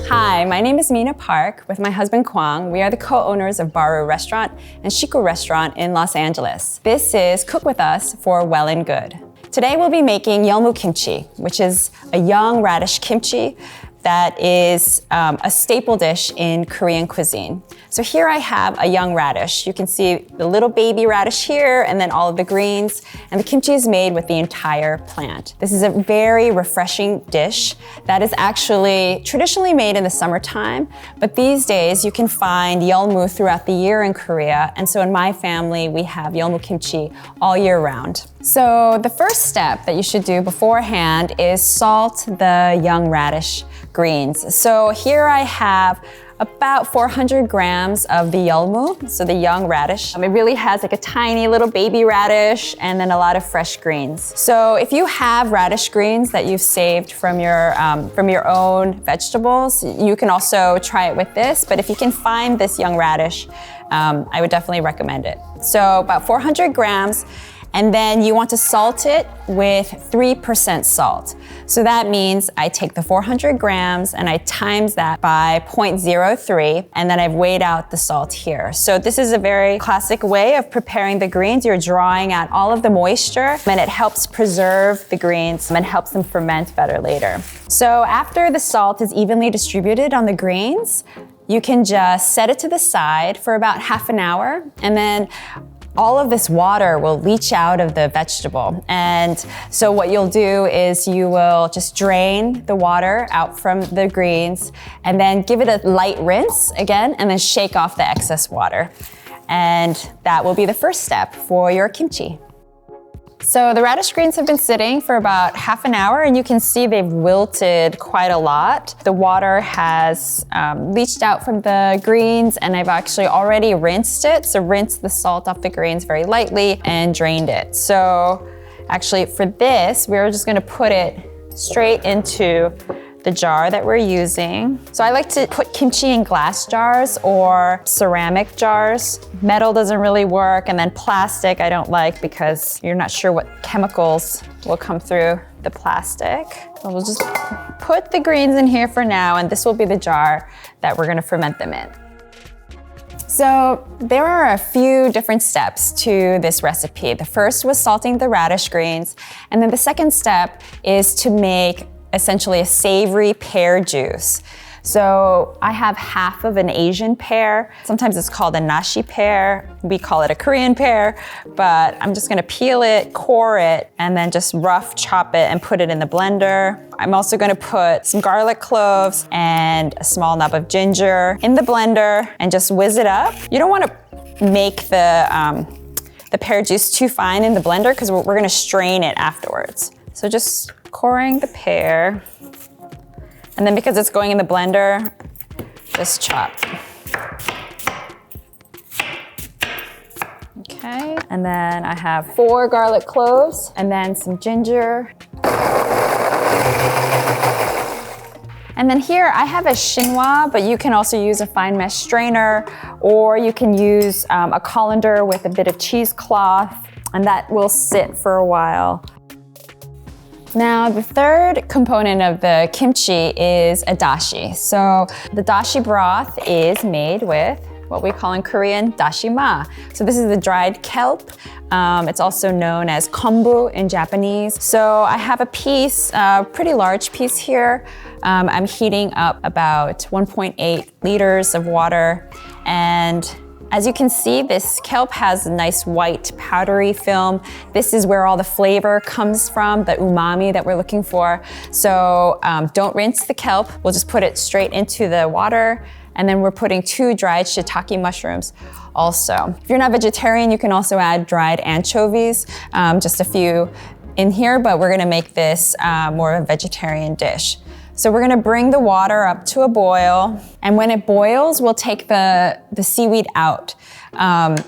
Hi, my name is Mina Park with my husband Kwang. We are the co-owners of BAROO restaurant and SHIKU restaurant in Los Angeles. This is Cook With Us for Well+Good. Today we'll be making yeolmu kimchi, which is a young radish kimchi that is a staple dish in Korean cuisine. So here I have a young radish. You can see the little baby radish here and then all of the greens. And the kimchi is made with the entire plant. This is a very refreshing dish that is actually traditionally made in the summertime, but these days you can find yeolmu throughout the year in Korea. And so in my family, we have yeolmu kimchi all year round. So the first step that you should do beforehand is salt the young radish greens. So here I have about 400 grams of the yeolmu, so the young radish. It really has like a tiny little baby radish and then a lot of fresh greens. So if you have radish greens that you've saved from your own vegetables, you can also try it with this, but if you can find this young radish, I would definitely recommend it. So about 400 grams. And then you want to salt it with 3% salt. So that means I take the 400 grams and I times that by 0.03, and then I've weighed out the salt here. So this is a very classic way of preparing the greens. You're drawing out all of the moisture, and it helps preserve the greens and helps them ferment better later. So after the salt is evenly distributed on the greens, you can just set it to the side for about half an hour, and then all of this water will leach out of the vegetable. And so what you'll do is you will just drain the water out from the greens and then give it a light rinse again and then shake off the excess water. And that will be the first step for your kimchi. So the radish greens have been sitting for about half an hour and you can see they've wilted quite a lot. The water has leached out from the greens and I've actually already rinsed it. So rinsed the salt off the greens very lightly and drained it. So actually for this, we're just gonna put it straight into the jar that we're using. So I like to put kimchi in glass jars or ceramic jars. Metal doesn't really work, and then plastic I don't like because you're not sure what chemicals will come through the plastic. So we'll just put the greens in here for now, and this will be the jar that we're gonna ferment them in. So there are a few different steps to this recipe. The first was salting the radish greens, and then the second step is to make essentially a savory pear juice. So I have half of an Asian pear. Sometimes it's called a nashi pear. We call it a Korean pear, but I'm just gonna peel it, core it, and then just rough chop it and put it in the blender. I'm also gonna put some garlic cloves and a small knob of ginger in the blender and just whiz it up. You don't wanna make the pear juice too fine in the blender because we're gonna strain it afterwards. So just coring the pear, and then because it's going in the blender, just chop. Okay, and then I have 4 garlic cloves, and then some ginger. And then here I have a chinois, but you can also use a fine mesh strainer, or you can use a colander with a bit of cheesecloth, and that will sit for a while. Now, the third component of the kimchi is a dashi. So the dashi broth is made with what we call in Korean dashima. So this is the dried kelp. It's also known as kombu in Japanese. So I have a piece, a pretty large piece here. I'm heating up about 1.8 liters of water, and as you can see, this kelp has a nice white powdery film. This is where all the flavor comes from, the umami that we're looking for. So don't rinse the kelp. We'll just put it straight into the water. And then we're putting 2 dried shiitake mushrooms also. If you're not vegetarian, you can also add dried anchovies, just a few in here, but we're gonna make this more of a vegetarian dish. So we're gonna bring the water up to a boil, and when it boils, we'll take the seaweed out.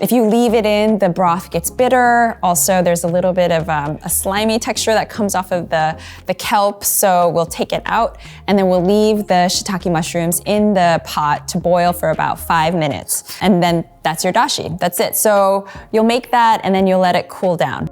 If you leave it in, the broth gets bitter. Also, there's a little bit of a slimy texture that comes off of the kelp, so we'll take it out, and then we'll leave the shiitake mushrooms in the pot to boil for about 5 minutes. And then that's your dashi, that's it. So you'll make that, and then you'll let it cool down.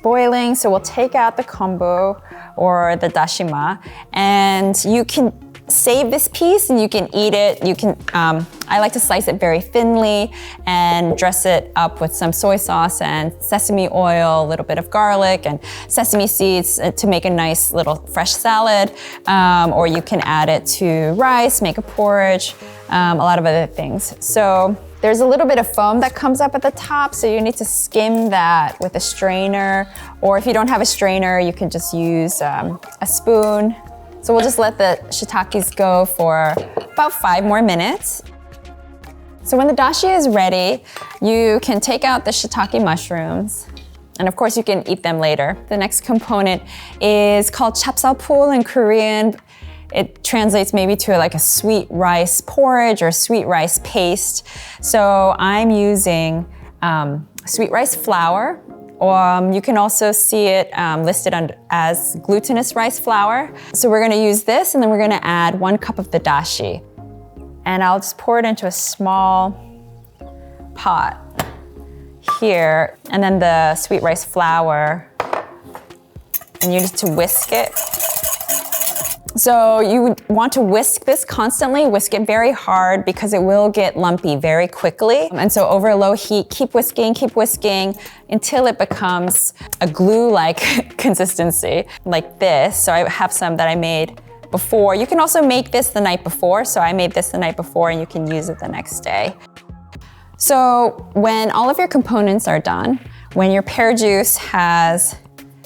boiling, so we'll take out the kombu or the dashima, and you can save this piece and you can eat it. You can, I like to slice it very thinly and dress it up with some soy sauce and sesame oil, a little bit of garlic and sesame seeds to make a nice little fresh salad. Or you can add it to rice, make a porridge, a lot of other things. So there's a little bit of foam that comes up at the top, so you need to skim that with a strainer, or if you don't have a strainer, you can just use a spoon. So we'll just let the shiitakes go for about 5 more minutes. So when the dashi is ready, you can take out the shiitake mushrooms, and of course you can eat them later. The next component is called chapsalpul in Korean. It translates maybe to like a sweet rice porridge or sweet rice paste. So I'm using sweet rice flour. You can also see it listed as glutinous rice flour. So we're gonna use this, and then we're gonna add 1 cup of the dashi. And I'll just pour it into a small pot here, and then the sweet rice flour, and you need to whisk it. So you would want to whisk this constantly, whisk it very hard because it will get lumpy very quickly. And so over a low heat, keep whisking until it becomes a glue-like consistency, like this. So I have some that I made before. You can also make this the night before. So I made this the night before and you can use it the next day. So when all of your components are done, when your pear juice has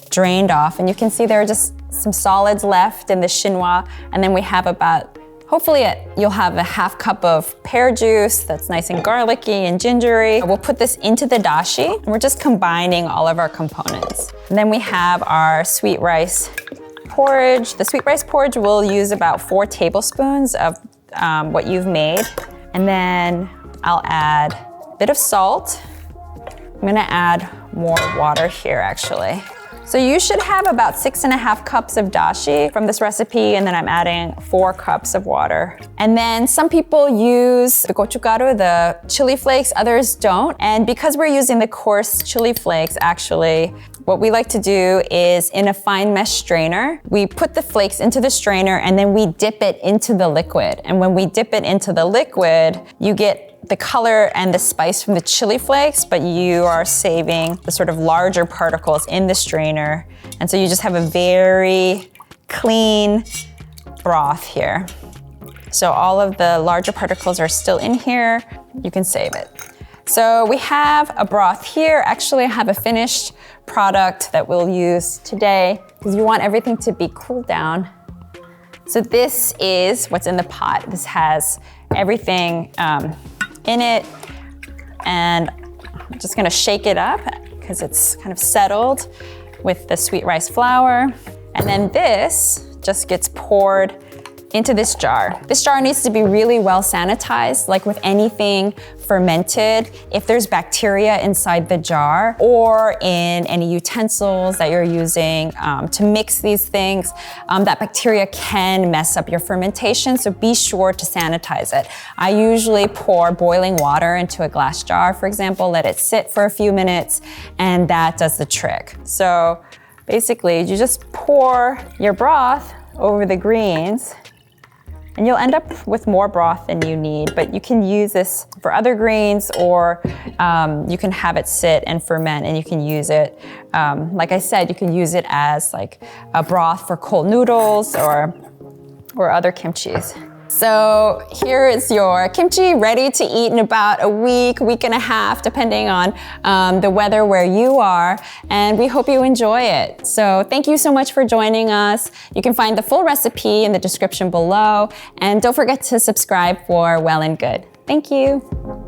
drained off, and you can see there are just some solids left in the chinois, and then we have about, hopefully you'll have a 1/2 cup of pear juice that's nice and garlicky and gingery. We'll put this into the dashi, and we're just combining all of our components. And then we have our sweet rice porridge. The sweet rice porridge will use about 4 tablespoons of what you've made. And then I'll add a bit of salt. I'm gonna add more water here actually. So you should have about 6.5 cups of dashi from this recipe, and then I'm adding 4 cups of water. And then some people use the gochugaru, the chili flakes, others don't. And because we're using the coarse chili flakes, actually, what we like to do is in a fine mesh strainer, we put the flakes into the strainer and then we dip it into the liquid. And when we dip it into the liquid, you get the color and the spice from the chili flakes, but you are saving the sort of larger particles in the strainer. And so you just have a very clean broth here. So all of the larger particles are still in here. You can save it. So we have a broth here. Actually, I have a finished product that we'll use today because you want everything to be cooled down. So this is what's in the pot. This has everything in it, and I'm just gonna shake it up because it's kind of settled with the sweet rice flour. And then this just gets poured into this jar. This jar needs to be really well sanitized, like with anything fermented. If there's bacteria inside the jar or in any utensils that you're using to mix these things, that bacteria can mess up your fermentation, so be sure to sanitize it. I usually pour boiling water into a glass jar, for example, let it sit for a few minutes, and that does the trick. So basically, you just pour your broth over the greens, and you'll end up with more broth than you need, but you can use this for other greens, or you can have it sit and ferment and you can use it. Like I said, you can use it as like a broth for cold noodles or other kimchis. So here is your kimchi ready to eat in about a week, week and a half, depending on the weather where you are. And we hope you enjoy it. So thank you so much for joining us. You can find the full recipe in the description below. And don't forget to subscribe for Well+Good. Thank you.